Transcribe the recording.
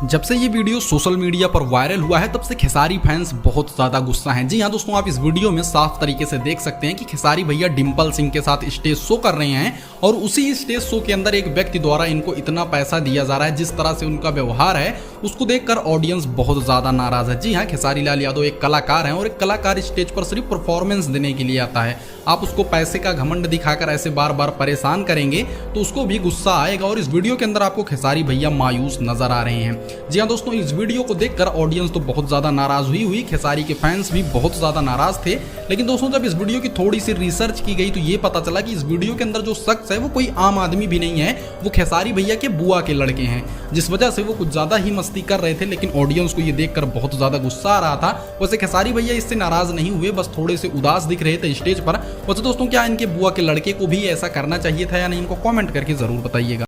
जब से ये वीडियो सोशल मीडिया पर वायरल हुआ है तब से खेसारी फैंस बहुत ज्यादा गुस्सा हैं। जी हाँ दोस्तों, आप इस वीडियो में साफ तरीके से देख सकते हैं कि खेसारी भैया डिंपल सिंह के साथ स्टेज शो कर रहे हैं और उसी स्टेज शो के अंदर एक व्यक्ति द्वारा इनको इतना पैसा दिया जा रहा है, जिस तरह से उनका व्यवहार है उसको देखकर ऑडियंस बहुत ज्यादा नाराज है। जी हाँ, खेसारी लाल यादव एक कलाकार हैं और एक कलाकार स्टेज पर सिर्फ परफॉर्मेंस देने के लिए आता है। आप उसको पैसे का घमंड दिखाकर ऐसे बार बार परेशान करेंगे तो उसको भी गुस्सा आएगा और इस वीडियो के अंदर आपको खेसारी भैया मायूस नजर आ रहे हैं। जी हाँ दोस्तों, इस वीडियो को देखकर ऑडियंस तो बहुत ज्यादा नाराज हुई खेसारी के फैंस भी बहुत ज्यादा नाराज थे। लेकिन दोस्तों, जब इस वीडियो की थोड़ी सी रिसर्च की गई तो ये पता चला कि इस वीडियो के अंदर जो शख्स है वो कोई आम आदमी भी नहीं है, वो खेसारी भैया के बुआ के लड़के हैं, जिस वजह से वो कुछ ज्यादा ही मस्ती कर रहे थे। लेकिन ऑडियंस को ये देखकर बहुत ज्यादा गुस्सा आ रहा था। वैसे खेसारी भैया इससे नाराज नहीं हुए, बस थोड़े से उदास दिख रहे थे स्टेज पर। वैसे दोस्तों, क्या इनके बुआ के लड़के को भी ऐसा करना चाहिए था या नहीं, इनको कमेंट करके जरूर बताइएगा।